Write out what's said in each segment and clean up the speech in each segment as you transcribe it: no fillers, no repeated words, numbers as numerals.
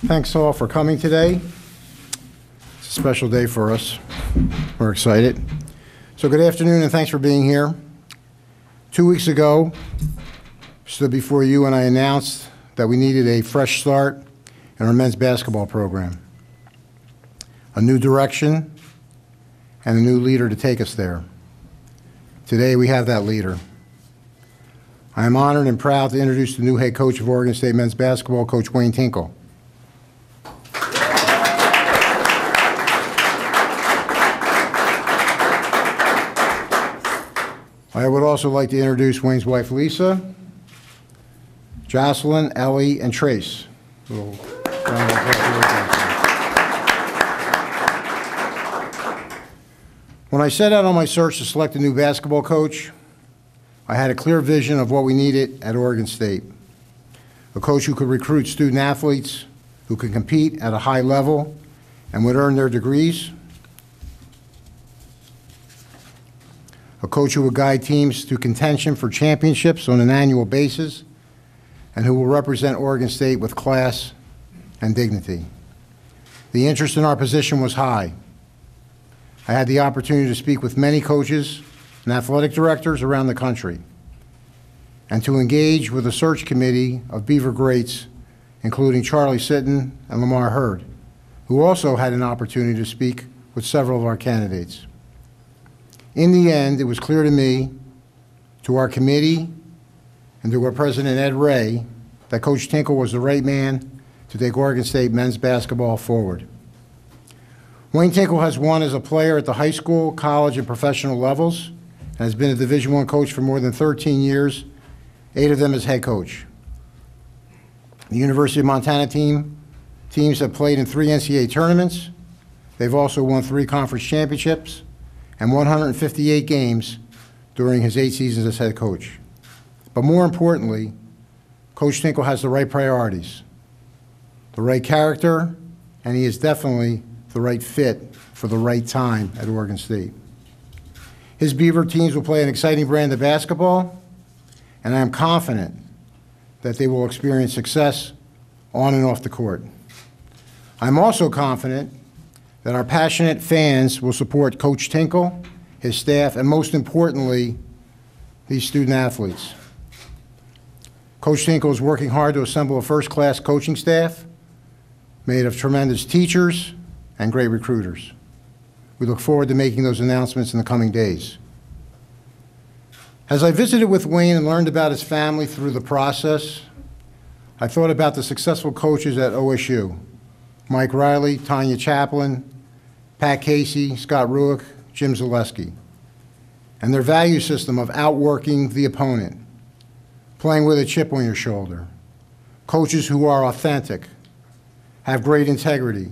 Thanks all for coming today. It's a special day for us. We're excited. So good afternoon and thanks for being here. 2 weeks ago, I stood before you and I announced that we needed a fresh start in our men's basketball program, a new direction, and a new leader to take us there. Today we have that leader. I am honored and proud to introduce the new head coach of Oregon State men's basketball, Coach Wayne Tinkle. I would also like to introduce Wayne's wife, Lisa, Jocelyn, Ellie, and Trace. When I set out on my search to select a new basketball coach, I had a clear vision of what we needed at Oregon State. A coach who could recruit student athletes, who could compete at a high level and would earn their degrees. A coach who will guide teams to contention for championships on an annual basis, and who will represent Oregon State with class and dignity. The interest in our position was high. I had the opportunity to speak with many coaches and athletic directors around the country, and to engage with a search committee of Beaver greats, including Charlie Sitton and Lamar Hurd, who also had an opportunity to speak with several of our candidates. In the end, it was clear to me, to our committee, and to our President Ed Ray, that Coach Tinkle was the right man to take Oregon State men's basketball forward. Wayne Tinkle has won as a player at the high school, college, and professional levels, and has been a Division I coach for more than 13 years, 8 of them as head coach. The University of Montana teams have played in 3 NCAA tournaments. They've also won 3 conference championships and 158 games during his 8 seasons as head coach. But more importantly, Coach Tinkle has the right priorities, the right character, and he is definitely the right fit for the right time at Oregon State. His Beaver teams will play an exciting brand of basketball, and I am confident that they will experience success on and off the court. I'm also confident that our passionate fans will support Coach Tinkle, his staff, and most importantly, these student athletes. Coach Tinkle is working hard to assemble a first-class coaching staff made of tremendous teachers and great recruiters. We look forward to making those announcements in the coming days. As I visited with Wayne and learned about his family through the process, I thought about the successful coaches at OSU: Mike Riley, Tanya Chaplin, Pat Casey, Scott Ruick, Jim Zaleski, and their value system of outworking the opponent, playing with a chip on your shoulder, coaches who are authentic, have great integrity,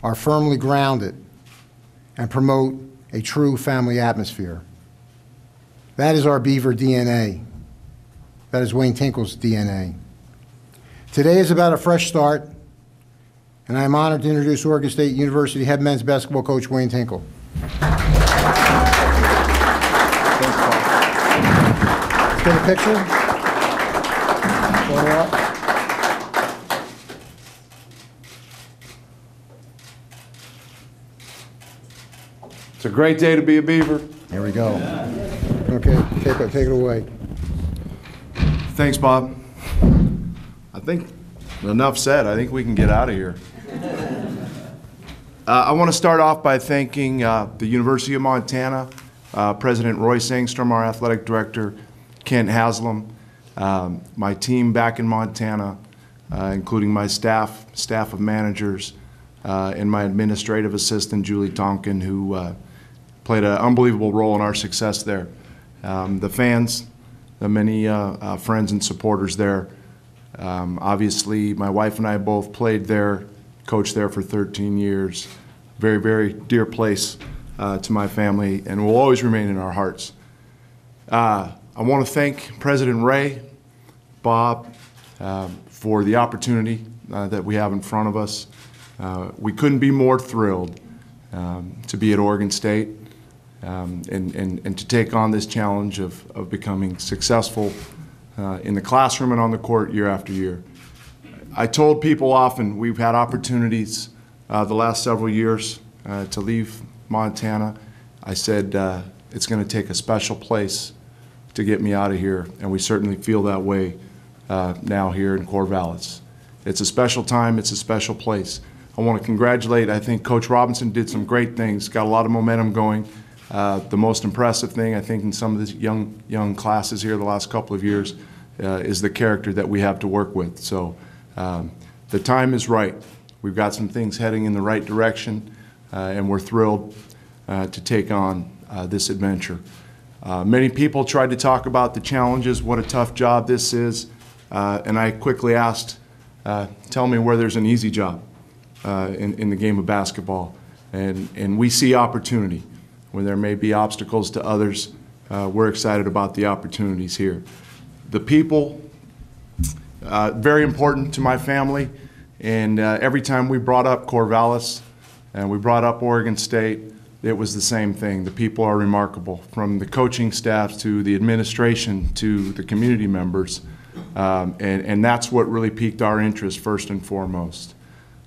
are firmly grounded, and promote a true family atmosphere. That is our Beaver DNA. That is Wayne Tinkle's DNA. Today is about a fresh start, and I am honored to introduce Oregon State University head men's basketball coach Wayne Tinkle. Thanks, Paul. Let's get a picture. Photo up. It's a great day to be a Beaver. Here we go. Okay, take it away. Thanks, Bob. I think enough said. I think we can get out of here. I want to start off by thanking the University of Montana, President Roy Sangstrom, our athletic director, Kent Haslam, my team back in Montana, including my staff of managers, and my administrative assistant, Julie Tonkin, who played an unbelievable role in our success there. The fans, the many friends and supporters there. Obviously, my wife and I both played there, coached there for 13 years. Very, very dear place to my family, and will always remain in our hearts. I want to thank President Ray, Bob, for the opportunity that we have in front of us. We couldn't be more thrilled to be at Oregon State and to take on this challenge of becoming successful in the classroom and on the court year after year. I told people often we've had opportunities the last several years to leave Montana. I said it's going to take a special place to get me out of here, and we certainly feel that way now here in Corvallis. It's a special time, it's a special place. I want to congratulate, I think Coach Robinson did some great things, got a lot of momentum going. The most impressive thing, I think, in some of the young classes here the last couple of years is the character that we have to work with. So the time is right. We've got some things heading in the right direction, and we're thrilled to take on this adventure. Many people tried to talk about the challenges, what a tough job this is, and I quickly asked, tell me where there's an easy job in the game of basketball. And we see opportunity. When there may be obstacles to others, we're excited about the opportunities here. The people, very important to my family, and every time we brought up Corvallis and we brought up Oregon State, it was the same thing. The people are remarkable, from the coaching staff to the administration to the community members, and that's what really piqued our interest first and foremost.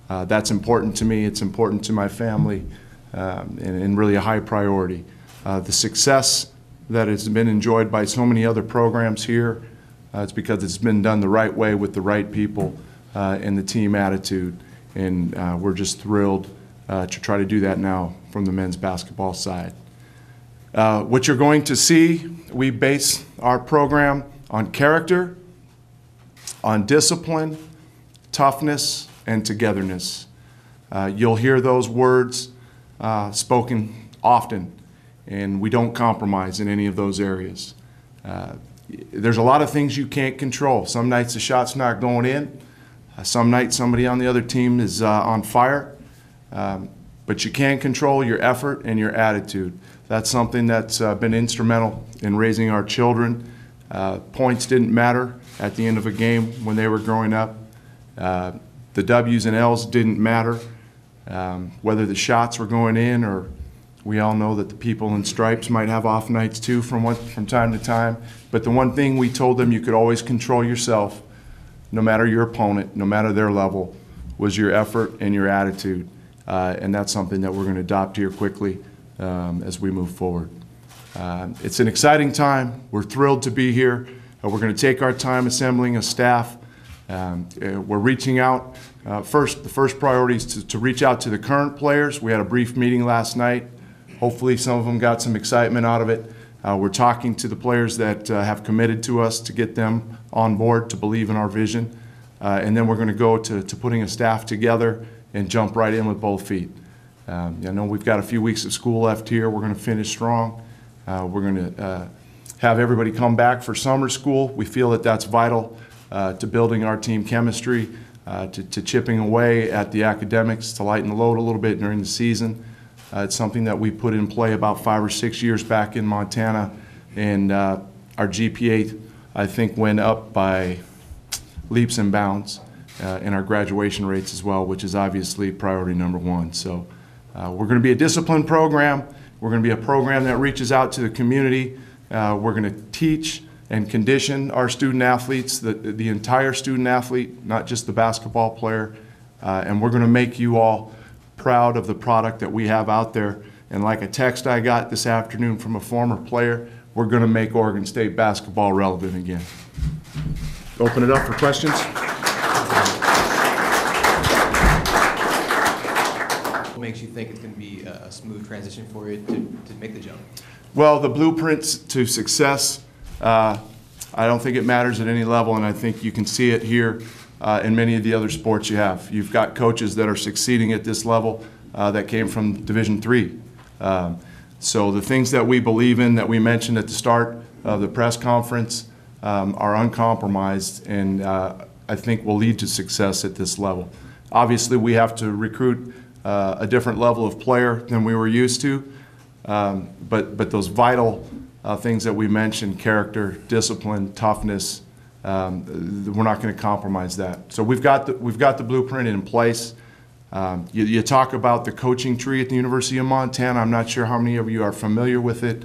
That's important to me, it's important to my family, and really a high priority. The success that has been enjoyed by so many other programs here, it's because it's been done the right way with the right people and the team attitude, and we're just thrilled to try to do that now from the men's basketball side. What you're going to see, we base our program on character, on discipline, toughness, and togetherness. You'll hear those words spoken often, and we don't compromise in any of those areas. There's a lot of things you can't control. Some nights the shot's not going in. Some nights somebody on the other team is on fire. But you can control your effort and your attitude. That's something that's been instrumental in raising our children. Points didn't matter at the end of a game when they were growing up. The W's and L's didn't matter. Whether the shots were going in, or we all know that the people in stripes might have off nights too from time to time. But the one thing we told them you could always control yourself, no matter your opponent, no matter their level, was your effort and your attitude. And that's something that we're going to adopt here quickly as we move forward. It's an exciting time. We're thrilled to be here. We're going to take our time assembling a staff. We're reaching out. The first priority is to reach out to the current players. We had a brief meeting last night. Hopefully some of them got some excitement out of it. We're talking to the players that have committed to us to get them on board, to believe in our vision. And then we're going to go to putting a staff together and jump right in with both feet. I know we've got a few weeks of school left here. We're going to finish strong. We're going to have everybody come back for summer school. We feel that that's vital to building our team chemistry, to chipping away at the academics, to lighten the load a little bit during the season. It's something that we put in play about 5 or 6 years back in Montana, and our GPA, I think, went up by leaps and bounds. And our graduation rates as well, which is obviously priority number one. So we're going to be a disciplined program. We're going to be a program that reaches out to the community. We're going to teach and condition our student athletes, the entire student athlete, not just the basketball player. And we're going to make you all proud of the product that we have out there. And like a text I got this afternoon from a former player, we're going to make Oregon State basketball relevant again. Open it up for questions. What makes you think it's going to be a smooth transition for you to make the jump? Well, the blueprints to success, I don't think it matters at any level, and I think you can see it here in many of the other sports you have. You've got coaches that are succeeding at this level that came from Division III. So the things that we believe in, that we mentioned at the start of the press conference, are uncompromised, and I think will lead to success at this level. Obviously, we have to recruit a different level of player than we were used to, but those vital things that we mentioned, character, discipline, toughness, we're not going to compromise that. So we've got the blueprint in place. You talk about the coaching tree at the University of Montana. I'm not sure how many of you are familiar with it.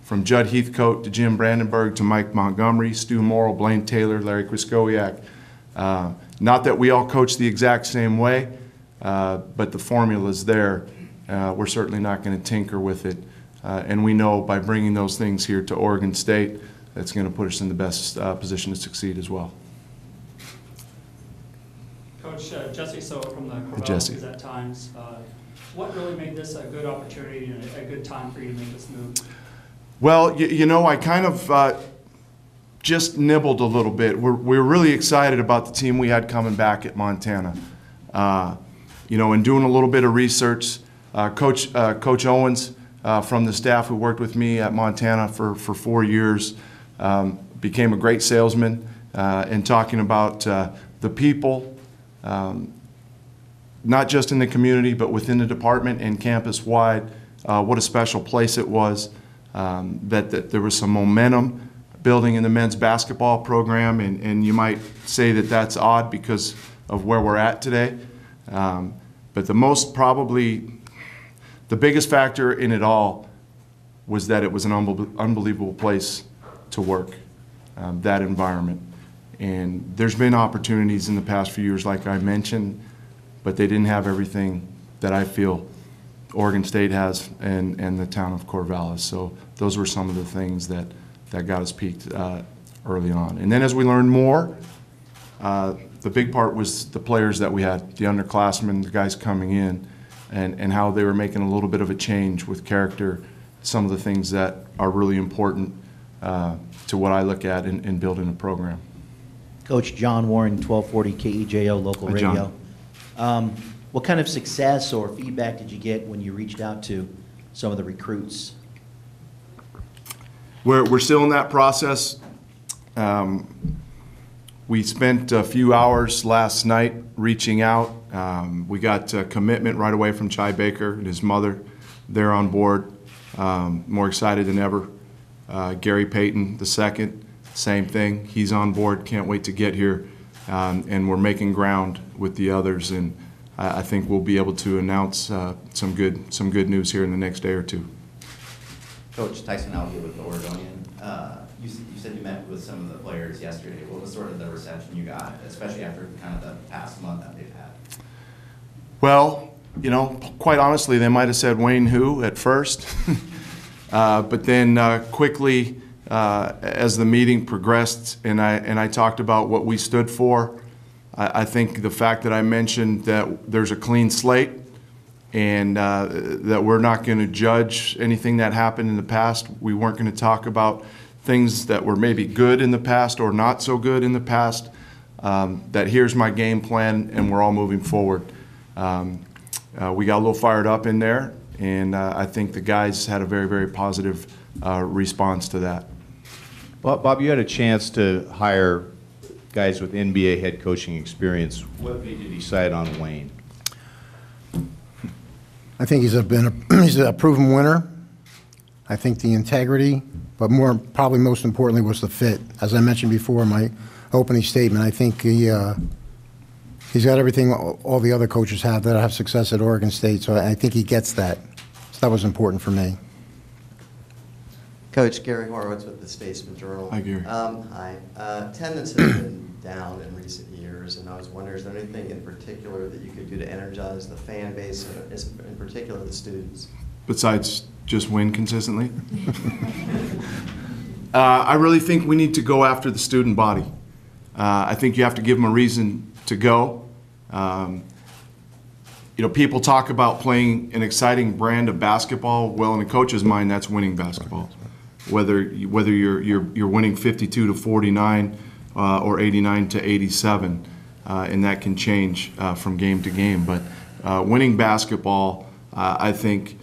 From Judd Heathcote to Jim Brandenburg to Mike Montgomery, Stu Morrill, Blaine Taylor, Larry Kraskowiak. Not that we all coach the exact same way, but the formula's there. We're certainly not going to tinker with it. And we know by bringing those things here to Oregon State, that's going to put us in the best position to succeed as well. Coach, Jesse So from the Jesse. Corvallis Gazette-Times. What really made this a good opportunity and a good time for you to make this move? Well, you know, I kind of just nibbled a little bit. We're really excited about the team we had coming back at Montana. You know, in doing a little bit of research, Coach Owens from the staff who worked with me at Montana for 4 years became a great salesman in talking about the people, not just in the community, but within the department and campus-wide, what a special place it was, that there was some momentum building in the men's basketball program, and you might say that that's odd because of where we're at today. But the biggest factor in it all was that it was an unbelievable place to work, that environment. And there's been opportunities in the past few years, like I mentioned, but they didn't have everything that I feel Oregon State has and the town of Corvallis. So those were some of the things that got us peaked early on. And then as we learned more, the big part was the players that we had, the underclassmen, the guys coming in, and how they were making a little bit of a change with character, some of the things that are really important to what I look at in building a program. Coach John Warren, 1240 KEJO local Hi, radio. John. What kind of success or feedback did you get when you reached out to some of the recruits? We're still in that process. We spent a few hours last night reaching out. We got a commitment right away from Chi Baker and his mother. They're on board, more excited than ever. Gary Payton II, same thing. He's on board, can't wait to get here. And we're making ground with the others, and I think we'll be able to announce some good news here in the next day or two. Coach, Tyson out here with the Oregonian. You said you met with some of the players yesterday. What was sort of the reception you got, especially after kind of the past month that they've had? Well, you know, quite honestly, they might have said Wayne who at first, but then quickly as the meeting progressed and I talked about what we stood for, I think the fact that I mentioned that there's a clean slate and that we're not going to judge anything that happened in the past. We weren't going to talk about things that were maybe good in the past or not so good in the past. That here's my game plan and we're all moving forward. We got a little fired up in there, and I think the guys had a very, very positive response to that. Bob, you had a chance to hire guys with NBA head coaching experience. What made you decide on Wayne? I think he's a proven winner. I think the integrity, but probably most importantly was the fit. As I mentioned before in my opening statement, I think he's got everything all the other coaches have that have success at Oregon State, so I think he gets that. So that was important for me. Coach, Gary Horowitz with the Statesman Journal. Hi, Gary. Hi. Attendance has been down in recent years, and I was wondering, is there anything in particular that you could do to energize the fan base, and in particular the students? Besides just win consistently? I really think we need to go after the student body. I think you have to give them a reason to go. You know, people talk about playing an exciting brand of basketball. Well, in a coach's mind, that's winning basketball. Whether you're winning 52-49 or 89-87, and that can change from game to game. But winning basketball, I think,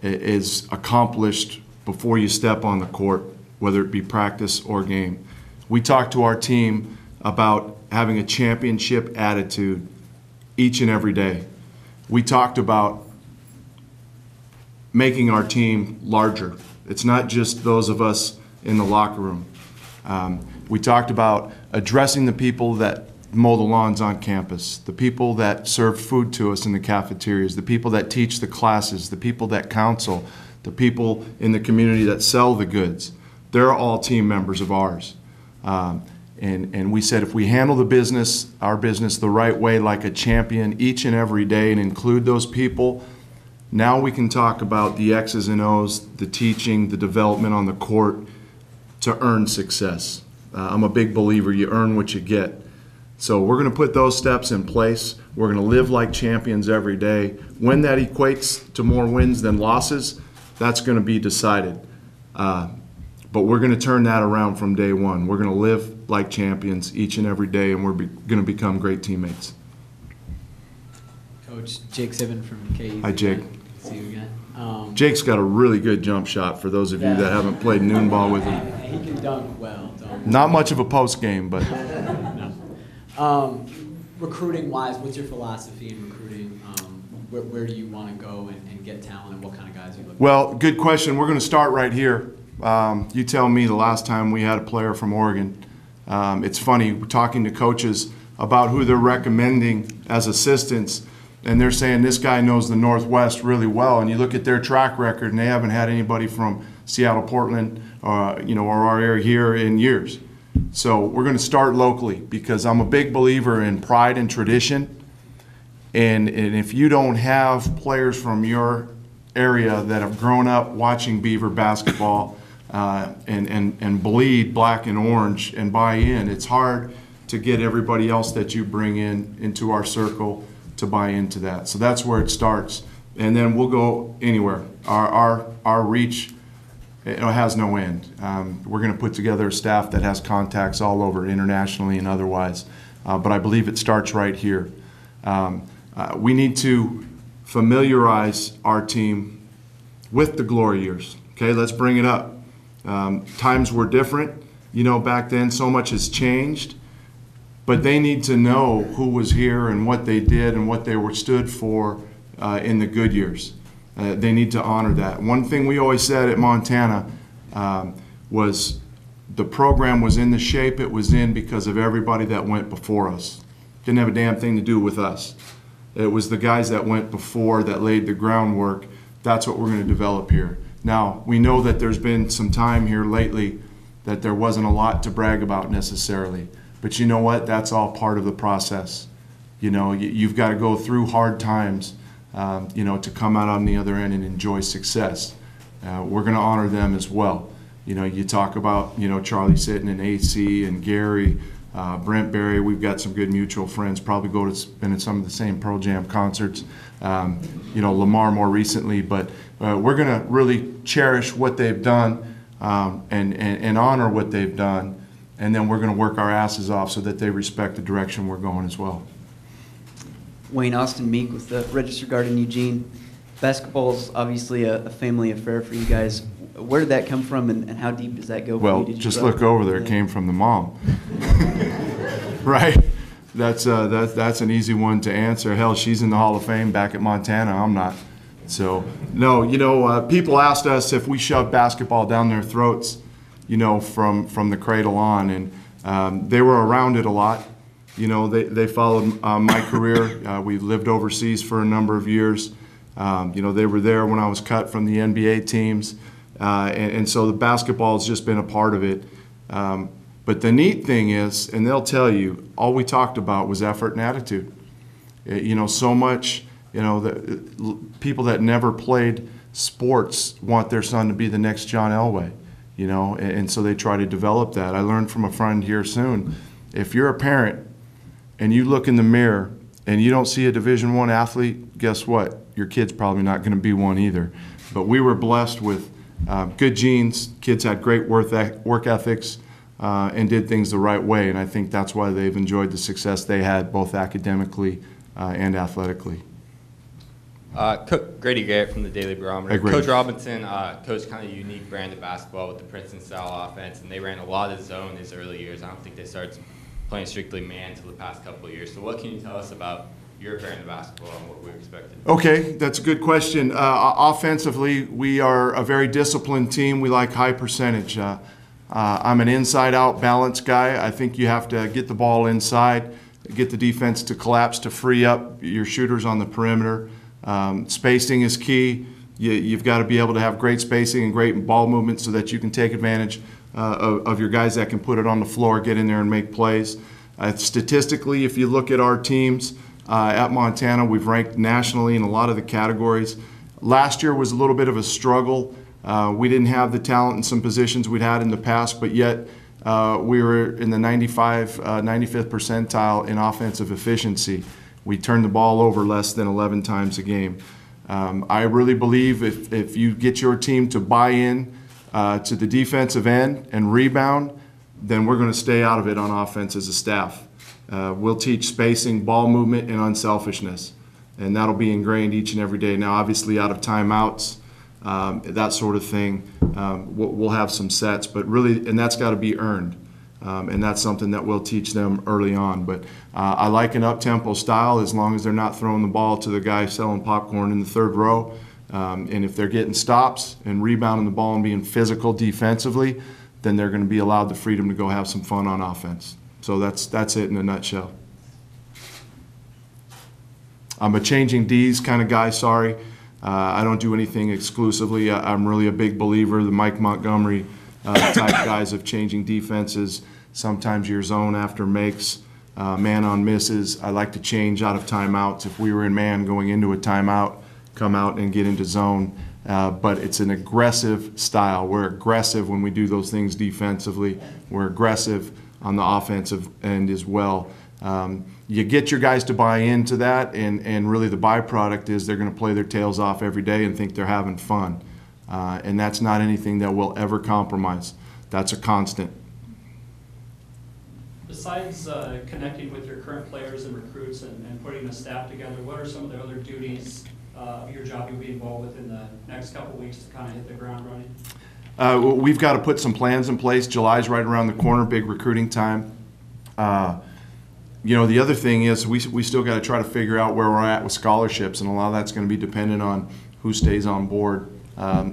is accomplished before you step on the court, whether it be practice or game. We talk to our team about having a championship attitude each and every day. We talked about making our team larger. It's not just those of us in the locker room. We talked about addressing the people that mow the lawns on campus, the people that serve food to us in the cafeterias, the people that teach the classes, the people that counsel, the people in the community that sell the goods. They're all team members of ours. And we said if we handle the business, our business, the right way, like a champion each and every day and include those people, now we can talk about the X's and O's, the teaching, the development on the court to earn success. I'm a big believer you earn what you get. So we're going to put those steps in place. We're going to live like champions every day. When that equates to more wins than losses, that's going to be decided. But we're going to turn that around from day one. We're going to live like champions each and every day, and we're going to become great teammates. Coach, Jake Sivan from KEZI. Hi, Jake. Good to see you again. Jake's got a really good jump shot for those of you that haven't played noon ball with him. He can dunk well. Not much of a post game, but No. Recruiting-wise, what's your philosophy in recruiting? Where do you want to go and get talent, and what kind of guys are you looking for? well, good question. We're going to start right here. You tell me the last time we had a player from Oregon. It's funny, talking to coaches about who they're recommending as assistants, and they're saying this guy knows the Northwest really well, and you look at their track record, and they haven't had anybody from Seattle, Portland, or our area here in years. So we're going to start locally because I'm a big believer in pride and tradition, and if you don't have players from your area that have grown up watching Beaver basketball and bleed black and orange and buy in, it's hard to get everybody else that you bring in into our circle to buy into that. So that's where it starts, and then we'll go anywhere. Our reach, it has no end. We're going to put together a staff that has contacts all over internationally and otherwise, but I believe it starts right here. We need to familiarize our team with the glory years. Okay, let's bring it up. Times were different. Back then so much has changed, but they need to know who was here and what they did and what they were stood for in the good years. They need to honor that. One thing we always said at Montana was the program was in the shape it was in because of everybody that went before us. Didn't have a damn thing to do with us. It was the guys that went before that laid the groundwork. That's what we're going to develop here. Now, we know that there's been some time here lately that there wasn't a lot to brag about necessarily. But you know what? That's all part of the process. You've got to go through hard times, to come out on the other end and enjoy success. We're going to honor them as well. You talk about, Charlie Sitton and AC and Gary, Brent Berry. We've got some good mutual friends, probably been at some of the same Pearl Jam concerts. Lamar more recently, but we're going to really cherish what they've done and honor what they've done, and then we're going to work our asses off so that they respect the direction we're going as well. Wayne Austin Meek with the Register Guard in Eugene. Basketball is obviously a family affair for you guys. Where did that come from, and how deep does that go for you? Well, just look over there. It came from the mom. Right? That's an easy one to answer. Hell, she's in the Hall of Fame back at Montana. I'm not. So, no, people asked us if we shoved basketball down their throats, from the cradle on, and they were around it a lot. They followed my career. We lived overseas for a number of years. They were there when I was cut from the NBA teams, and so the basketball has just been a part of it. But the neat thing is, and they'll tell you, all we talked about was effort and attitude. So much, the people that never played sports want their son to be the next John Elway, and so they try to develop that. I learned from a friend here soon, if you're a parent and you look in the mirror and you don't see a Division I athlete, guess what? Your kid's probably not going to be one either. But we were blessed with good genes. Kids had great work ethics and did things the right way, and I think that's why they've enjoyed the success they had both academically and athletically. Grady Garrett from the Daily Barometer. Hey, Grady. Coach Robinson coached kind of a unique brand of basketball with the Princeton-style offense, and they ran a lot of zone his early years. I don't think they started playing strictly man until the past couple of years. So what can you tell us about your brand of basketball and what we're expecting? Okay, that's a good question. Offensively, we are a very disciplined team. We like high percentage. I'm an inside-out balance guy. I think you have to get the ball inside, get the defense to collapse to free up your shooters on the perimeter. Spacing is key. You've got to be able to have great spacing and great ball movement so that you can take advantage of your guys that can put it on the floor, get in there and make plays. Statistically, if you look at our teams at Montana, we've ranked nationally in a lot of the categories. Last year was a little bit of a struggle. We didn't have the talent in some positions we'd had in the past, but yet we were in the 95th percentile in offensive efficiency. We turned the ball over less than 11 times a game. I really believe if you get your team to buy in to the defensive end and rebound, then we're going to stay out of it on offense as a staff. We'll teach spacing, ball movement, and unselfishness, and that'll be ingrained each and every day. Now, obviously, out of timeouts, that sort of thing, we'll have some sets, but really, and that's got to be earned, and that's something that we'll teach them early on. But I like an up-tempo style as long as they're not throwing the ball to the guy selling popcorn in the third row, and if they're getting stops and rebounding the ball and being physical defensively, then they're going to be allowed the freedom to go have some fun on offense. So that's it in a nutshell. I'm a changing D's kind of guy, sorry. I don't do anything exclusively. I'm really a big believer, the Mike Montgomery type guys of changing defenses. Sometimes your zone after makes, man on misses. I like to change out of timeouts. If we were in man going into a timeout, come out and get into zone. But it's an aggressive style. We're aggressive when we do those things defensively. We're aggressive on the offensive end as well. You get your guys to buy into that, and really the byproduct is they're going to play their tails off every day and think they're having fun. And that's not anything that we'll ever compromise. That's a constant. Besides connecting with your current players and recruits and putting a staff together, what are some of the other duties of your job you'll be involved with in the next couple of weeks to kind of hit the ground running? We've got to put some plans in place. July's right around the corner, big recruiting time. You know, the other thing is we still got to try to figure out where we're at with scholarships, and a lot of that's going to be dependent on who stays on board,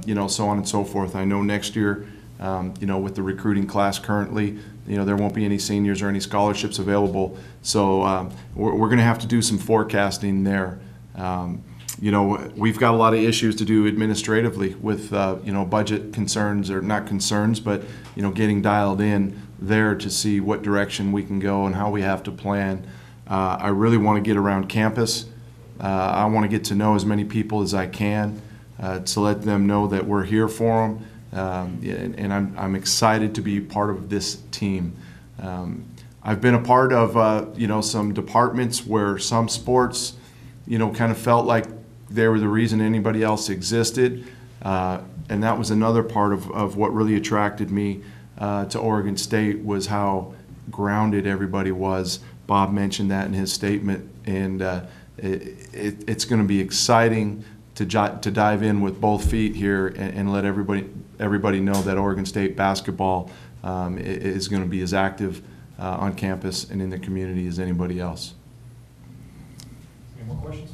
you know, so on and so forth. I know next year, you know, with the recruiting class currently, you know, there won't be any seniors or any scholarships available. So we're going to have to do some forecasting there. You know, we've got a lot of issues to do administratively with, you know, budget concerns, or not concerns, but, you know, getting dialed in there to see what direction we can go and how we have to plan. I really want to get around campus. I want to get to know as many people as I can to let them know that we're here for them. And I'm excited to be part of this team. I've been a part of, you know, some departments where some sports, you know, kind of felt like they were the reason anybody else existed. And that was another part of what really attracted me to Oregon State, was how grounded everybody was. Bob mentioned that in his statement, and it's going to be exciting to dive in with both feet here and let everybody know that Oregon State basketball is going to be as active on campus and in the community as anybody else. Any more questions?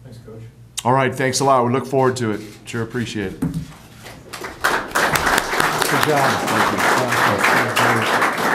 Thanks, Coach. All right, thanks a lot. We look forward to it. Sure appreciate it. Good job. Thank you.